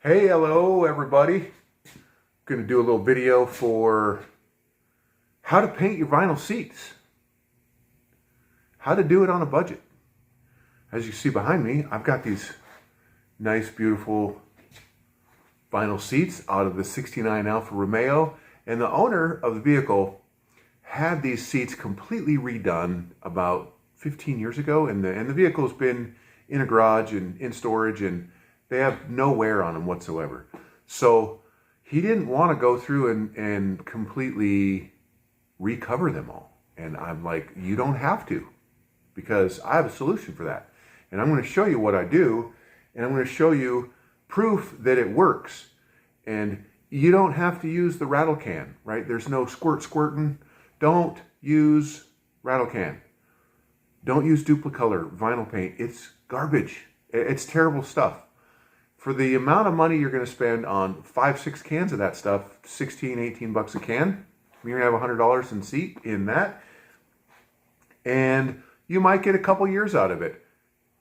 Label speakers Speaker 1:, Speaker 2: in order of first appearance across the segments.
Speaker 1: Hey, hello everybody. Going to do a little video for how to paint your vinyl seats. How to do it on a budget. As you see behind me, I've got these nice, beautiful vinyl seats out of the '69 Alfa Romeo, and the owner of the vehicle had these seats completely redone about 15 years ago, and the vehicle's been in a garage and in storage, and they have no wear on them whatsoever. So he didn't want to go through and completely recover them all. And I'm like, you don't have to, because I have a solution for that. And I'm going to show you what I do, and I'm going to show you proof that it works. And you don't have to use the rattle can, right? There's no squirting. Don't use rattle can. Don't use duplicolor vinyl paint. It's garbage. It's terrible stuff. For the amount of money you're going to spend on 5-6 cans of that stuff, 16, 18 bucks a can, you're going to have $100 in seat in that. And you might get a couple years out of it.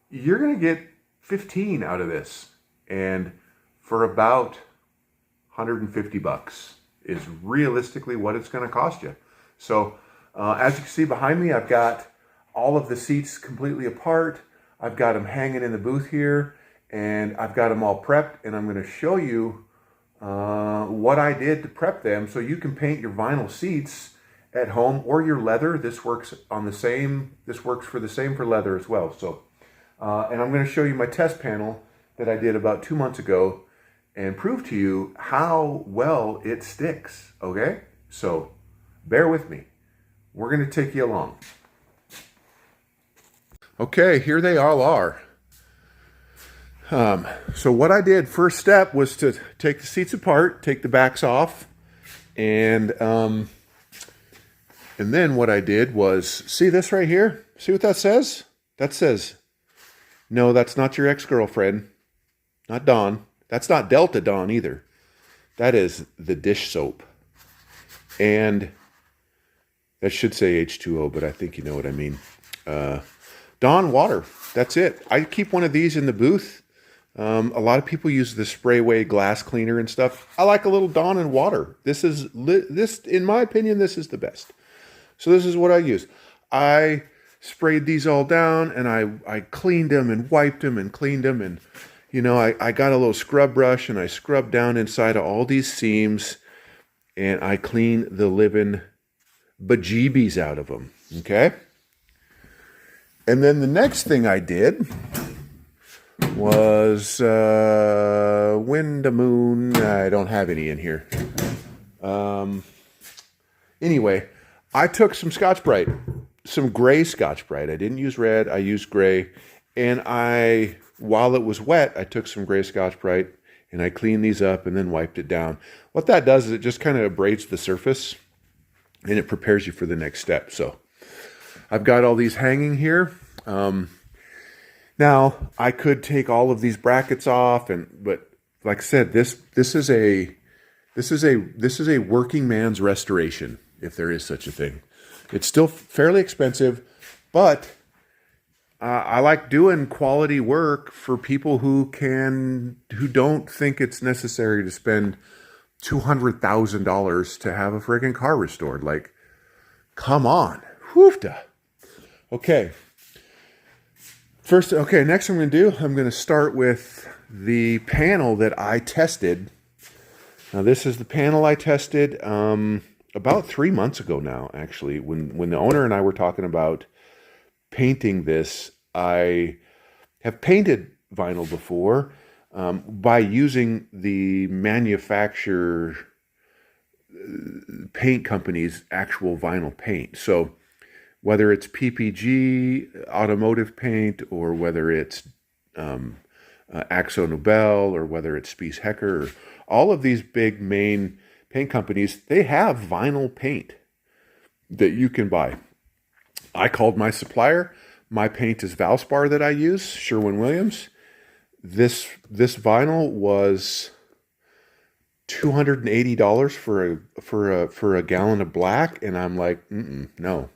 Speaker 1: You're going to get 15 out of this. And for about 150 bucks is realistically what it's going to cost you. So as you can see behind me, I've got all of the seats completely apart. I've got them hanging in the booth here, and I've got them all prepped, and I'm going to show you what I did to prep them so you can paint your vinyl seats at home, or your leather. This works on the same, this works for the same for leather as well. So, and I'm going to show you my test panel that I did about 2 months ago and prove to you how well it sticks, okay? So, bear with me. We're going to take you along. Okay, here they all are. So what I did, first step, was to take the seats apart, take the backs off, and then what I did was, see this right here? See what that says? That says, no, that's not your ex-girlfriend, not Dawn. That's not Delta Dawn either. That is the dish soap. And that should say H2O, but I think you know what I mean. Dawn water, that's it. I keep one of these in the booth. A lot of people use the Sprayway glass cleaner and stuff. I like a little Dawn and water. This is, in my opinion, this is the best. So this is what I use. I sprayed these all down, and I cleaned them and wiped them and cleaned them. And, you know, I got a little scrub brush, and I scrubbed down inside of all these seams, and I cleaned the living bejeebies out of them, okay? And then the next thing I did was wind, a moon. I don't have any in here. Anyway, I took some Scotch-Brite, some gray Scotch-Brite. I didn't use red. I used gray. And while it was wet, I took some gray Scotch-Brite and I cleaned these up and then wiped it down. What that does is it just kind of abrades the surface and it prepares you for the next step. So I've got all these hanging here. Now I could take all of these brackets off, but like I said, this is a working man's restoration, if there is such a thing. It's still fairly expensive, but I like doing quality work for people who don't think it's necessary to spend $200,000 to have a friggin' car restored. Like, come on, whoofda. Okay. First, okay, next I'm going to do, I'm going to start with the panel that I tested. Now, this is the panel I tested about 3 months ago now, actually, when the owner and I were talking about painting this. I have painted vinyl before by using the manufacturer paint company's actual vinyl paint. So whether it's PPG automotive paint, or whether it's Akzo Nobel, or whether it's Spies Hecker, or all of these big main paint companies, they have vinyl paint that you can buy. I called my supplier. My paint is Valspar that I use, Sherwin-Williams. This vinyl was $280 for a gallon of black, and I'm like, no.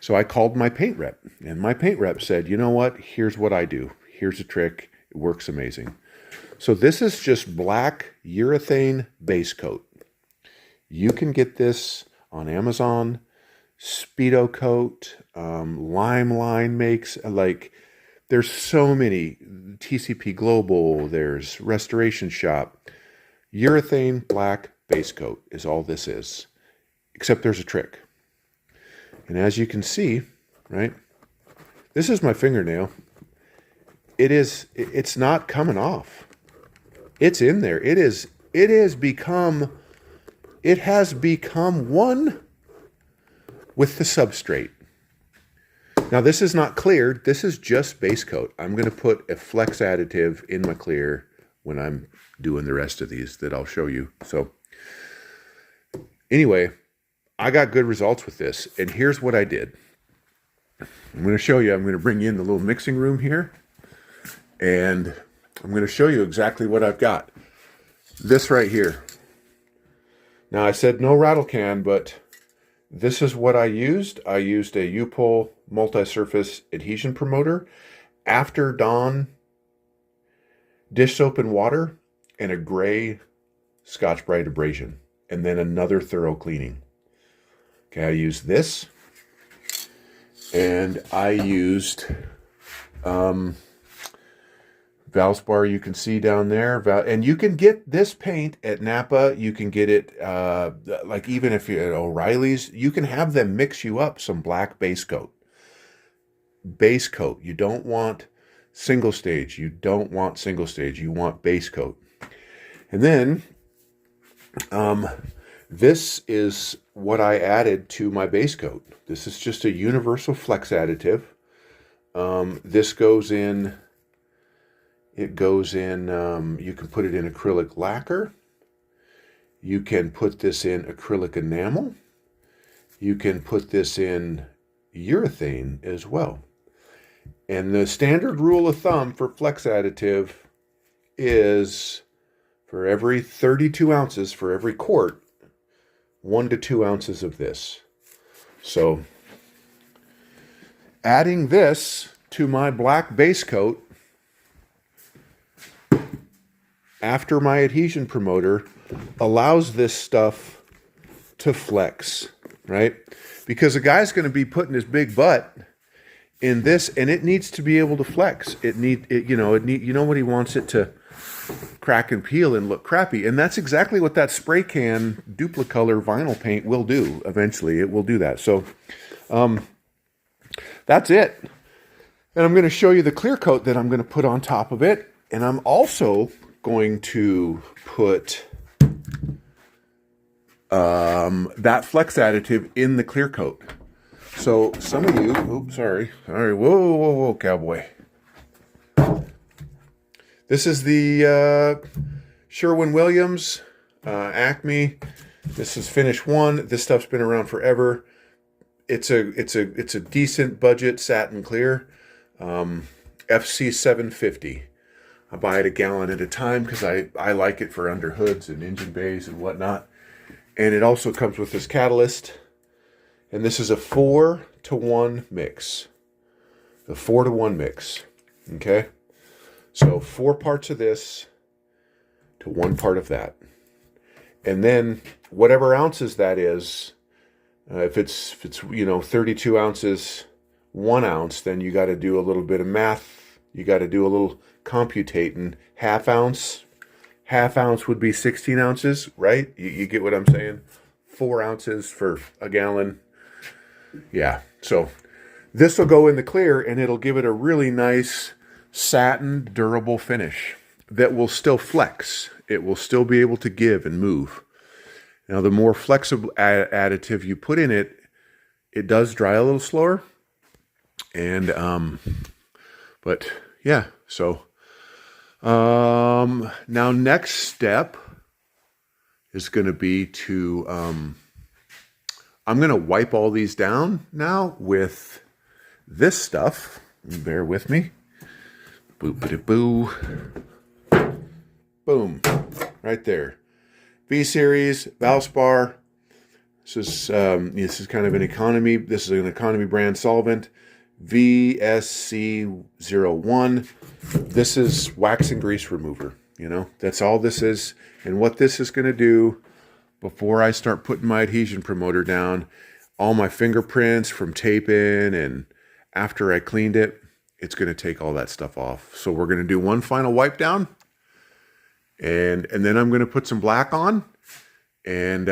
Speaker 1: So I called my paint rep, and my paint rep said, you know what? Here's what I do. Here's a trick. It works amazing. So this is just black urethane base coat. You can get this on Amazon, Speedo Coat, Limeline makes, like, there's so many, TCP Global, there's Restoration Shop. Urethane black base coat is all this is, except there's a trick. And as you can see, right, this is my fingernail. It's not coming off. It's in there. It has become one with the substrate. Now this is not cleared. This is just base coat. I'm going to put a flex additive in my clear when I'm doing the rest of these that I'll show you. So anyway, I got good results with this. And here's what I did. I'm going to show you. I'm going to bring you in the little mixing room here. And I'm going to show you exactly what I've got. This right here. Now I said no rattle can, but this is what I used. I used a U-Pull multi-surface adhesion promoter, After Dawn dish soap and water, and a gray Scotch-Brite abrasion, and then another thorough cleaning. Okay, I used this, and I used Valspar, you can see down there. And you can get this paint at Napa. You can get it, like even if you're at O'Reilly's, you can have them mix you up some black base coat. Base coat. You don't want single stage. You don't want single stage. You want base coat. And then, this is what I added to my base coat. This is just a universal flex additive. This goes in... It goes in, you can put it in acrylic lacquer. You can put this in acrylic enamel. You can put this in urethane as well. And the standard rule of thumb for flex additive is for every 32 ounces, for every quart, 1 to 2 ounces of this. So adding this to my black base coat after my adhesion promoter allows this stuff to flex, right? Because a guy's going to be putting his big butt in this, and it needs to be able to flex. You know what he wants it to crack and peel and look crappy, and that's exactly what that spray can Duplicolor vinyl paint will do. Eventually, it will do that. So, that's it. And I'm going to show you the clear coat that I'm going to put on top of it, and I'm also going to put that flex additive in the clear coat. So some of you, oops, sorry, whoa, cowboy. This is the Sherwin-Williams Acme. This is finish 1. This stuff's been around forever. It's a decent budget satin clear. FC 750. I buy it a gallon at a time because I like it for under hoods and engine bays and whatnot. And it also comes with this catalyst. And this is a 4-to-1 mix. The 4-to-1 mix. Okay? So 4 parts of this to 1 part of that. And then whatever ounces that is, if it's 32 ounces, 1 ounce, then you got to do a little bit of math. You got to do a little computating. Half ounce would be 16 ounces, right? You get what I'm saying? 4 ounces for a gallon. Yeah, so this will go in the clear, and it'll give it a really nice satin, durable finish that will still flex. It will still be able to give and move. Now, the more flexible additive you put in it, it does dry a little slower. And, but yeah, so, now next step is going to be to, I'm going to wipe all these down now with this stuff. Bear with me. Boop-a-da-boo. Boom. Right there. V-Series, Valspar. This is kind of an economy. This is an economy brand solvent. VSC01. This is wax and grease remover. You know, that's all this is. And what this is going to do before I start putting my adhesion promoter down, all my fingerprints from taping and after I cleaned it, it's going to take all that stuff off. So we're going to do one final wipe down, and then I'm going to put some black on, and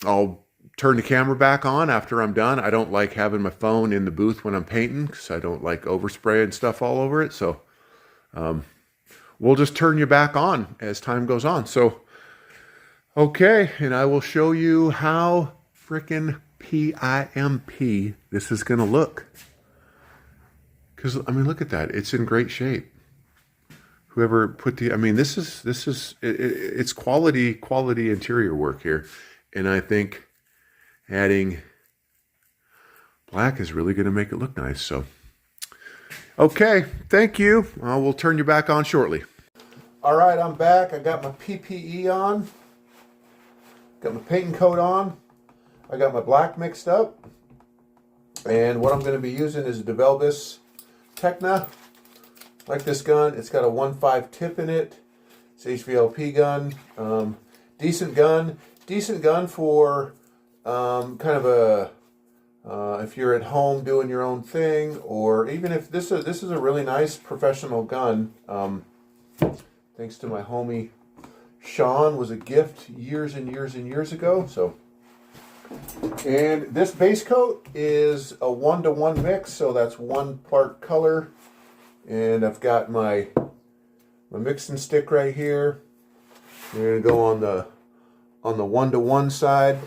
Speaker 1: I'll turn the camera back on after I'm done. I don't like having my phone in the booth when I'm painting because I don't like overspraying stuff all over it. So we'll just turn you back on as time goes on. So, okay, and I will show you how frickin' PIMP this is going to look. Because, I mean, look at that. It's in great shape. Whoever put the, I mean, it's quality interior work here. And I think adding black is really going to make it look nice. So, okay, thank you. We'll turn you back on shortly. All right, I'm back. I got my PPE on. Got my painting coat on. I got my black mixed up. And what I'm going to be using is a DeVelvis Techna. Like this gun. It's got a 1.5 tip in it. It's HVLP gun. Decent gun. Decent gun for kind of a if you're at home doing your own thing, or even if this is a really nice professional gun. Thanks to my homie Sean, was a gift years and years and years ago. So, and this base coat is a 1-to-1 mix, so that's 1 part color. And I've got my mixing stick right here. You're gonna go on the 1-to-1 side.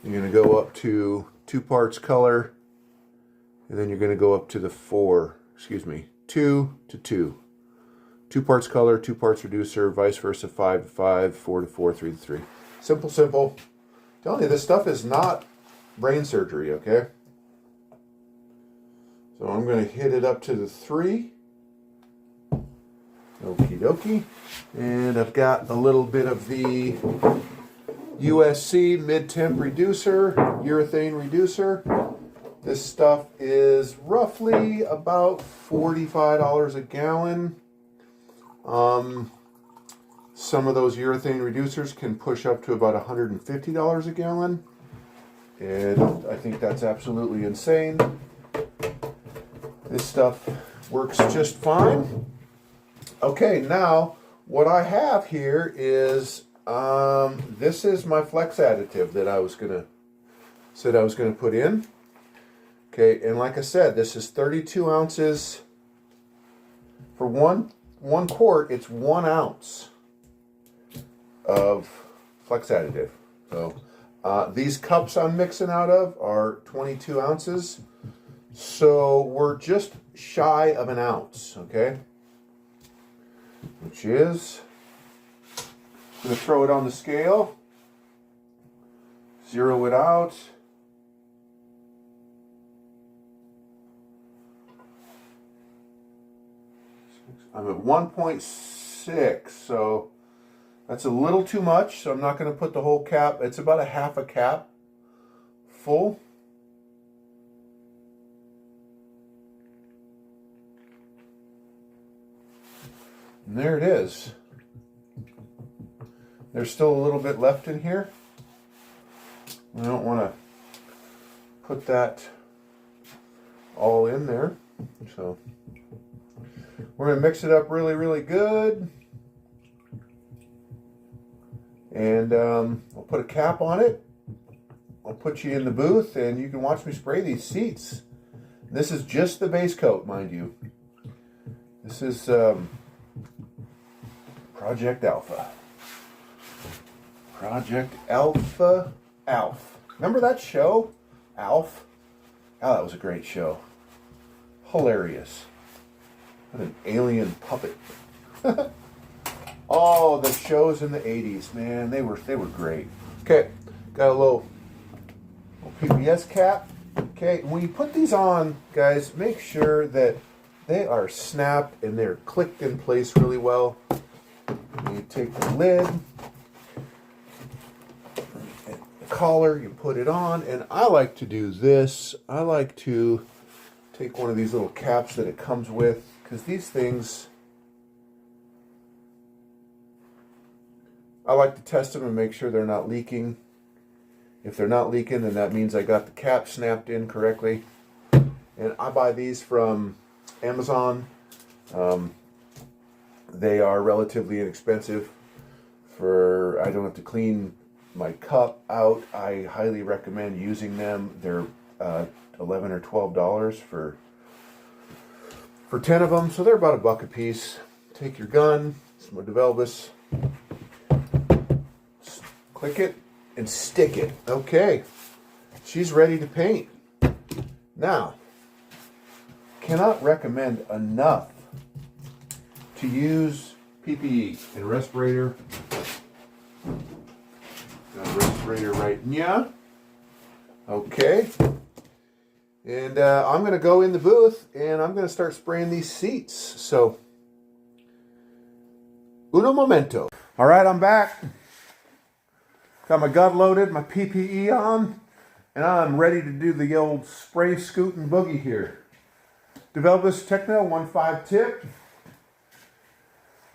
Speaker 1: You're gonna go up to 2 parts color, and then you're gonna go up to the 2-to-2. 2 parts color, 2 parts reducer, vice versa, 5-to-5, 4-to-4, 3-to-3. Simple, simple. I'm telling you, this stuff is not brain surgery, okay? So I'm going to hit it up to the 3. Okie dokie. And I've got a little bit of the USC mid-temp reducer, urethane reducer. This stuff is roughly about $45 a gallon. Some of those urethane reducers can push up to about $150 a gallon. And I think that's absolutely insane. This stuff works just fine. Okay, now what I have here is this is my flex additive that I was gonna put in. Okay, and like I said, this is 32 ounces for one quart. It's 1 ounce of flex additive. So these cups I'm mixing out of are 22 ounces. So we're just shy of 1 ounce, okay? Which is, I'm going to throw it on the scale, zero it out. I'm at 1.6, so that's a little too much, so I'm not going to put the whole cap. It's about 1/2 a cap full. And there it is. There's still a little bit left in here. I don't want to put that all in there. So we're going to mix it up really, really good. And I'll put a cap on it. I'll put you in the booth and you can watch me spray these seats. This is just the base coat, mind you. This is Project Alpha. Project Alpha. Alf. Remember that show? Alf? Oh, that was a great show. Hilarious. What an alien puppet. Oh, the shows in the 80s, man. They were great. Okay, got a little PBS cap. Okay, when you put these on, guys, make sure that they are snapped and they're clicked in place really well. You take the lid, the collar, you put it on, and I like to do this. I like to take one of these little caps that it comes with, because these things, I like to test them and make sure they're not leaking. If they're not leaking, then that means I got the cap snapped in correctly. And I buy these from Amazon. They are relatively inexpensive. I don't have to clean my cup out. I highly recommend using them. They're $11 or $12 for 10 of them, so they're about $1 a piece. Take your gun, some DeVelvis, click it, and stick it. Okay, she's ready to paint. Now, cannot recommend enough to use PPE and respirator. Got a respirator right here. Okay. And I'm going to go in the booth and I'm going to start spraying these seats. So, uno momento. All right, I'm back. Got my gun loaded, my PPE on, and I'm ready to do the old spray, scoot, and boogie here. DeVelvis Techno 1.5 tip.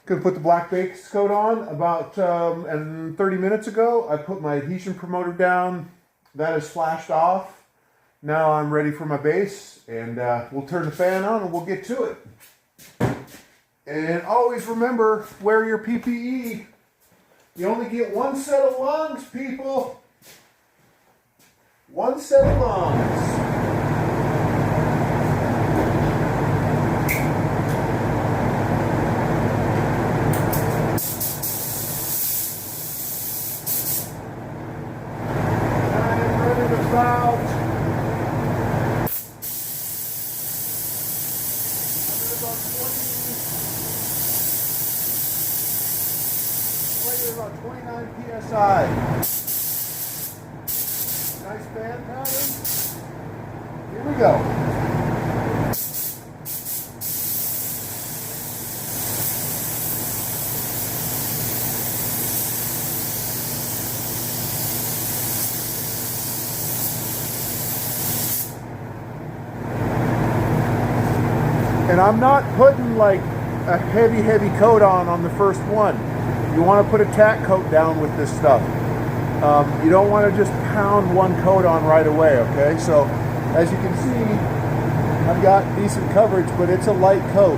Speaker 1: Gonna put the black base coat on about 30 minutes ago. I put my adhesion promoter down. That is flashed off. Now I'm ready for my base, and we'll turn the fan on and we'll get to it. And always remember, wear your PPE. You only get one set of lungs, people. One set of lungs. About 29 psi. Nice fan pattern. Here we go. And I'm not putting like a heavy coat on the first one. You want to put a tack coat down with this stuff. You don't want to just pound one coat on right away, okay? So, as you can see, I've got decent coverage, but it's a light coat.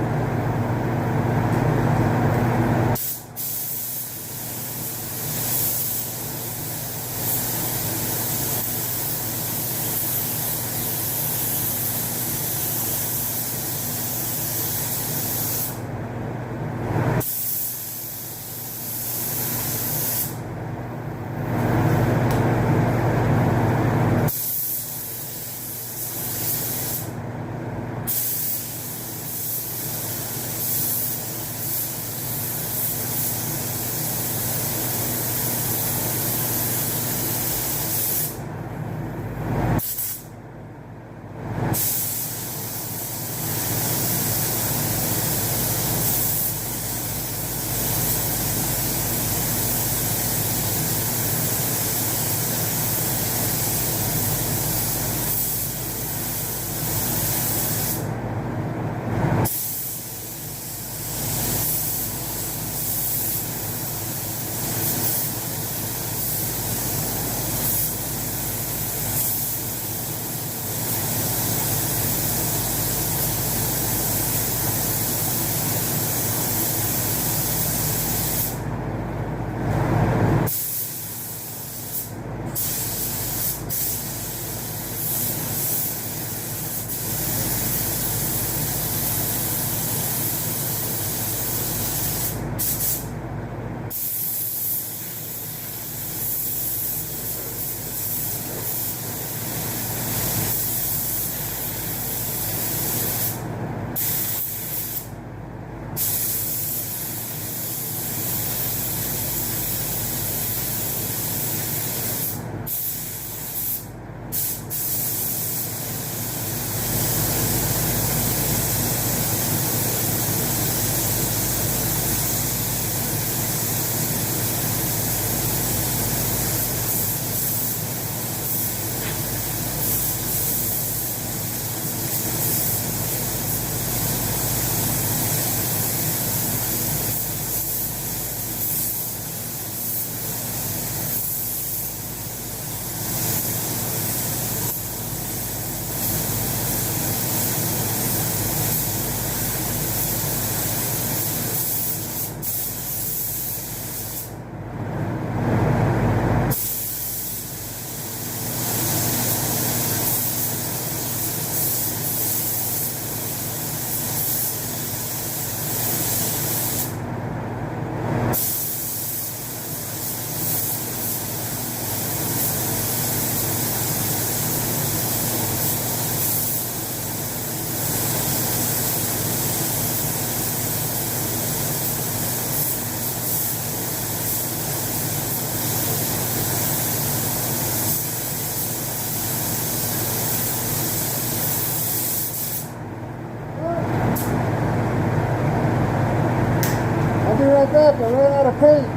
Speaker 1: paint.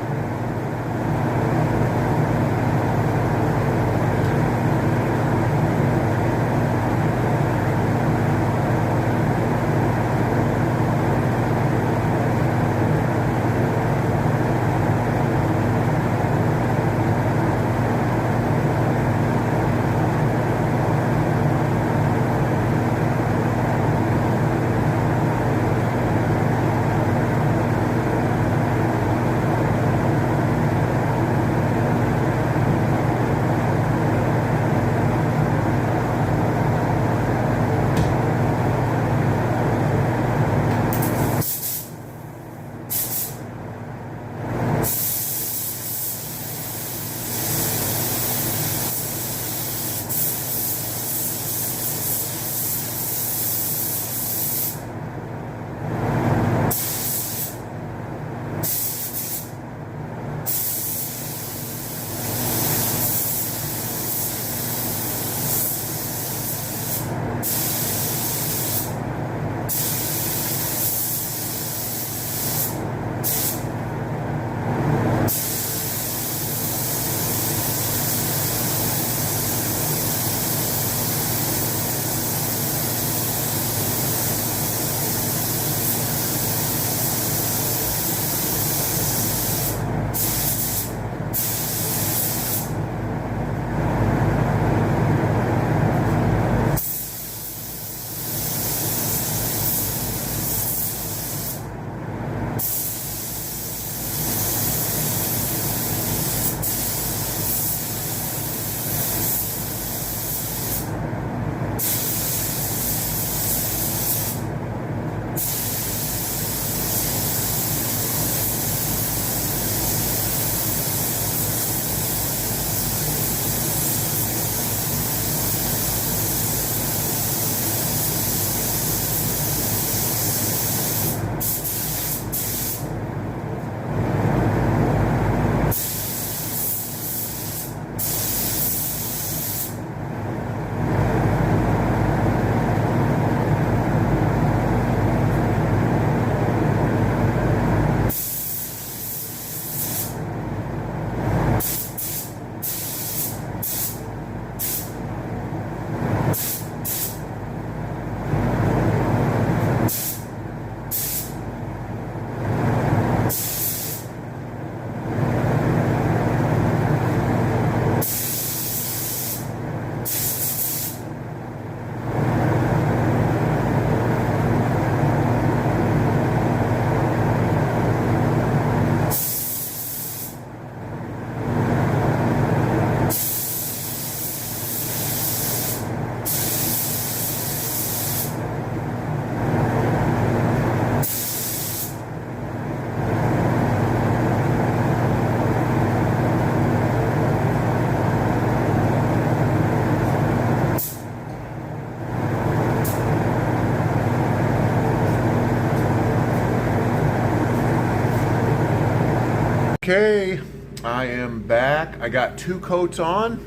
Speaker 1: Okay, I am back. I got 2 coats on,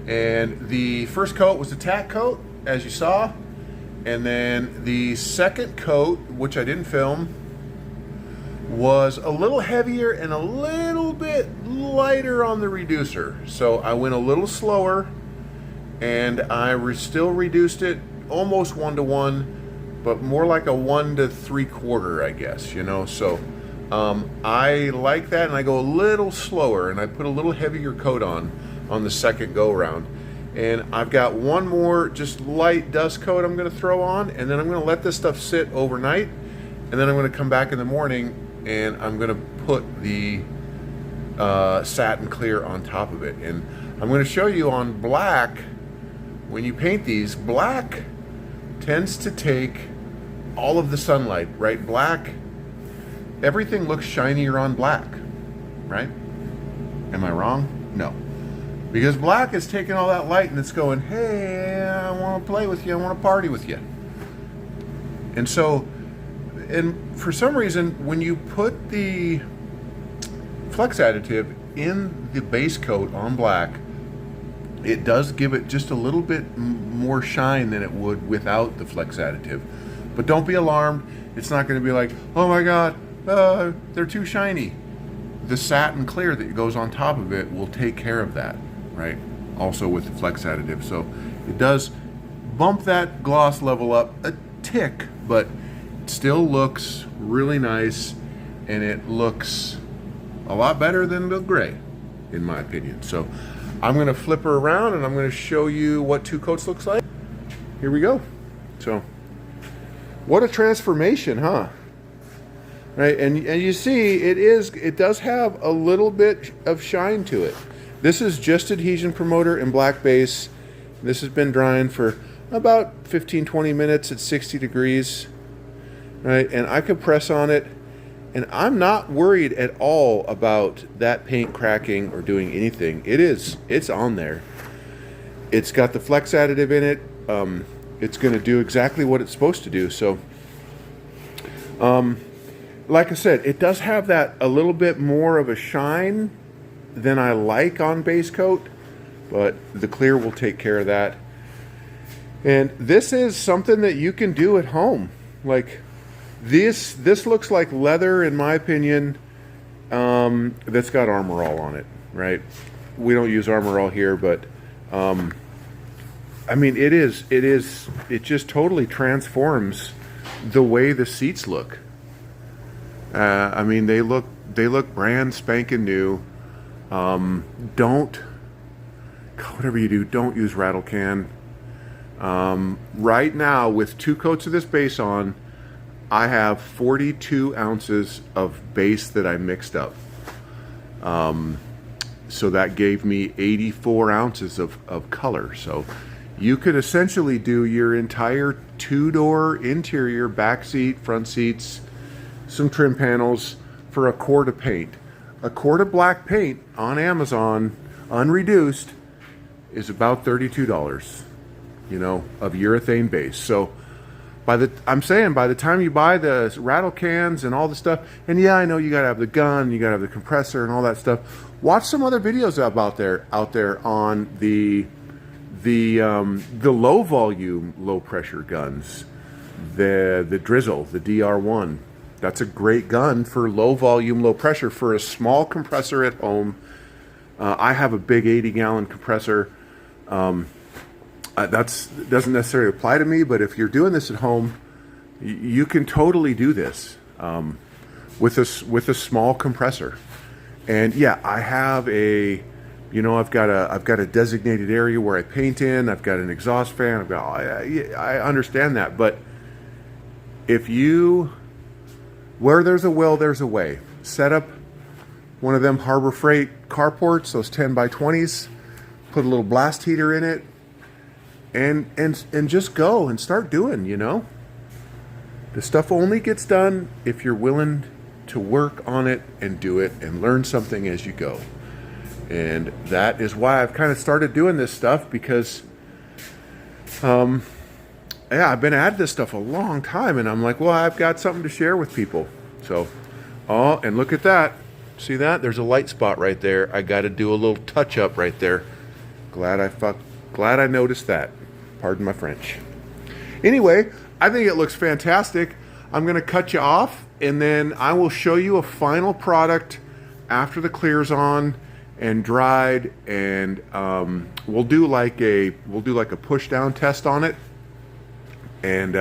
Speaker 1: and the first coat was a tack coat, as you saw, and then the second coat, which I didn't film, was a little heavier and a little bit lighter on the reducer. So I went a little slower, and I still reduced it almost 1-to-1, but more like a 1 to 3/4, I guess, you know. So I like that, and I go a little slower, and I put a little heavier coat on the second go round. And I've got one more just light dust coat I'm going to throw on, and then I'm going to let this stuff sit overnight, and then I'm going to come back in the morning and I'm going to put the satin clear on top of it. And I'm going to show you on black, when you paint these, black tends to take all of the sunlight, right? Black, everything looks shinier on black, right? Am I wrong? No. Because black is taking all that light and it's going, hey, I want to play with you, I want to party with you. And so, and for some reason, when you put the flex additive in the base coat on black, it does give it just a little bit more shine than it would without the flex additive. But don't be alarmed. It's not going to be like, oh my God, they're too shiny. the satin clear that goes on top of it will take care of that, right? Also with the flex additive. So it does bump that gloss level up a tick, but it still looks really nice, and it looks a lot better than the gray, in my opinion. So I'm gonna flip her around and I'm gonna show you what 2 coats looks like. Here we go. So what a transformation, huh? Right, and you see it does have a little bit of shine to it. This is just adhesion promoter and black base. This has been drying for about 15-20 minutes at 60 degrees, right? And I could press on it, and I'm not worried at all about that paint cracking or doing anything. It's on there. It's got the flex additive in it. It's going to do exactly what it's supposed to do. So, like I said, it does have that a little bit more of a shine than I like on base coat, but the clear will take care of that. And this is something that you can do at home. Like this looks like leather, in my opinion, that's got Armor All on it, right? We don't use Armor All here, but I mean, it just totally transforms the way the seats look. I mean, they look brand spanking new. Whatever you do, don't use Rattle can. Right now, with 2 coats of this base on, I have 42 ounces of base that I mixed up. So that gave me 84 ounces of color. So you could essentially do your entire 2-door interior, back seat, front seats, some trim panels for a quart of paint. A quart of black paint on Amazon, unreduced, is about $32, you know, of urethane base. So I'm saying by the time you buy the Rattle cans and all the stuff, and yeah, I know you gotta have the gun, you gotta have the compressor and all that stuff. Watch some other videos out there on the low volume, low pressure guns, the Drizzle, the DR1. That's a great gun for low volume, low pressure for a small compressor at home. I have a big 80-gallon compressor. That doesn't necessarily apply to me, but if you're doing this at home, you can totally do this with a small compressor. And yeah, I have I've got a designated area where I paint in. I've got an exhaust fan. I understand that, but where there's a will, there's a way. Set up one of them Harbor Freight carports, those 10x20s, put a little blast heater in it, and just go and start doing, you know? The stuff only gets done if you're willing to work on it and do it and learn something as you go. And that is why I've kind of started doing this stuff, because yeah, I've been at this stuff a long time, and I'm like, well, I've got something to share with people. So, oh, and look at that. See that? There's a light spot right there. I got to do a little touch up right there. Glad I noticed that. Pardon my French. Anyway, I think it looks fantastic. I'm going to cut you off, and then I will show you a final product after the clear's on and dried, and we'll do like a push down test on it. And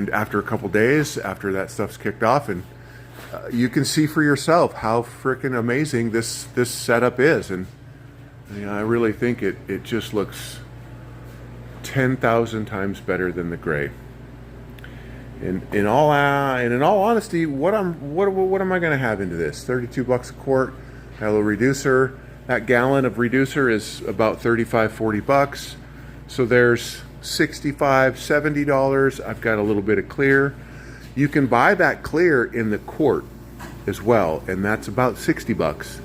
Speaker 1: after a couple days, after that stuff's kicked off, and you can see for yourself how freaking amazing this setup is. And you know, I really think it just looks 10,000 times better than the gray. And in all honesty, what am I going to have into this? $32 a quart. Got a little reducer. That gallon of reducer is about $35-40. So there's $65, $70. I've got a little bit of clear. You can buy that clear in the quart as well, and that's about $60.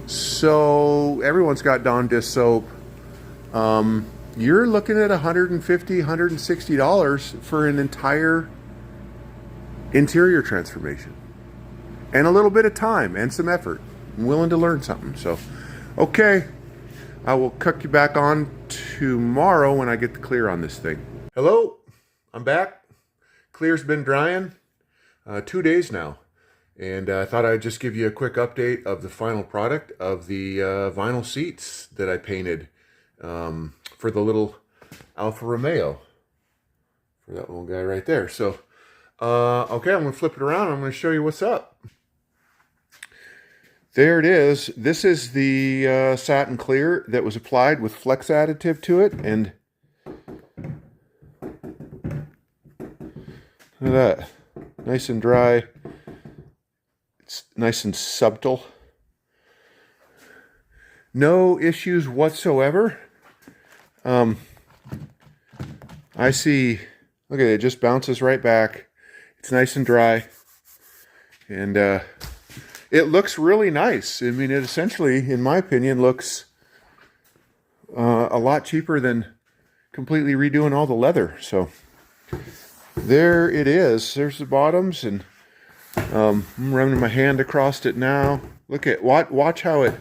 Speaker 1: So everyone's got Dawn dish soap. You're looking at $150, $160 for an entire interior transformation, and a little bit of time and some effort. I'm willing to learn something. So, okay, I will cut you back on tomorrow when I get the clear on this thing. Hello, I'm back. Clear's been drying 2 days now, And I thought I'd just give you a quick update of the final product of the vinyl seats that I painted for the little Alfa Romeo, for that little guy right there. So, okay, I'm going to flip it around. I'm going to show you what's up. There it is. This is the satin clear that was applied with flex additive to it. And look at that. Nice and dry. It's nice and subtle. No issues whatsoever. I see, look at it, it just bounces right back. It's nice and dry. And it looks really nice. I mean, it essentially, in my opinion, looks a lot cheaper than completely redoing all the leather. So there it is. There's the bottoms, and I'm running my hand across it now. Look at, watch how it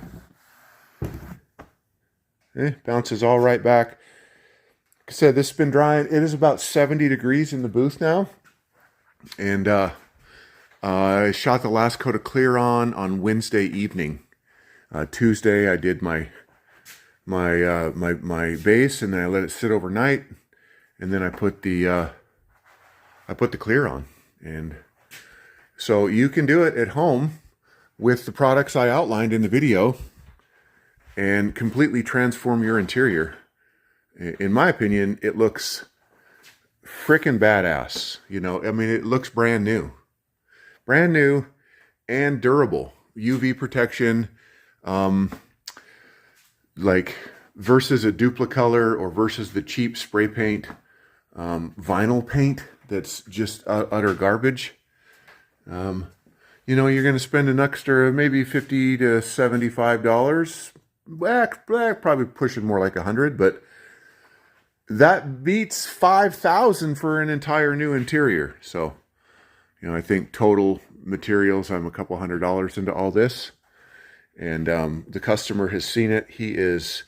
Speaker 1: bounces all right back. Like I said, this has been drying. It is about 70 degrees in the booth now. And I shot the last coat of clear on Wednesday evening. Tuesday I did my base, and then I let it sit overnight, and then I put the clear on. And so you can do it at home with the products I outlined in the video and completely transform your interior. In my opinion, it looks frickin' badass. You know, I mean, it looks brand new. Brand new and durable. UV protection, like versus a Duplicolor or versus the cheap spray paint, vinyl paint that's just utter garbage. You know, you're going to spend an extra maybe $50 to $75. Probably pushing more like 100, but that beats $5,000 for an entire new interior. So, you know, I think total materials, I'm a couple $100 into all this. And the customer has seen it. He is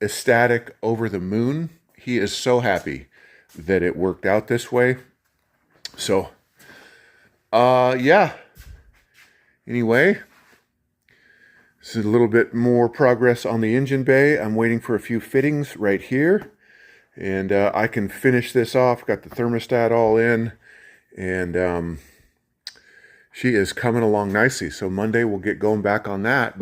Speaker 1: ecstatic, over the moon. He is so happy that it worked out this way. So, yeah. Anyway, this is a little bit more progress on the engine bay. I'm waiting for a few fittings right here. And I can finish this off. Got the thermostat all in. And she is coming along nicely. So Monday we'll get going back on that.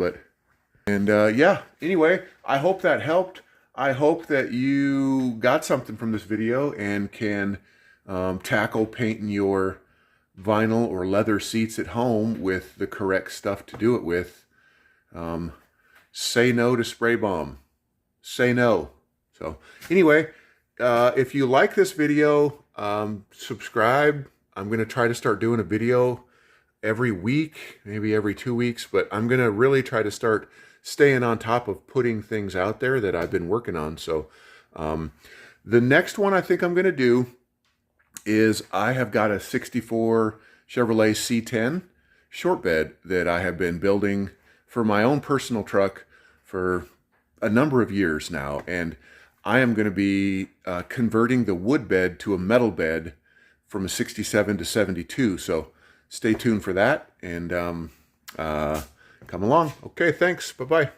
Speaker 1: And yeah, anyway, I hope that helped. I hope that you got something from this video and can tackle painting your vinyl or leather seats at home with the correct stuff to do it with. Say no to spray bomb. Say no. So anyway, if you like this video, subscribe. I'm going to try to start doing a video every week, maybe every 2 weeks, but I'm going to really try to start staying on top of putting things out there that I've been working on. So the next one I think I'm going to do is I have got a 64 Chevrolet C10 short bed that I have been building for my own personal truck for a number of years now. And I am going to be converting the wood bed to a metal bed from a 67 to 72. So stay tuned for that, and come along. Okay, thanks. Bye-bye.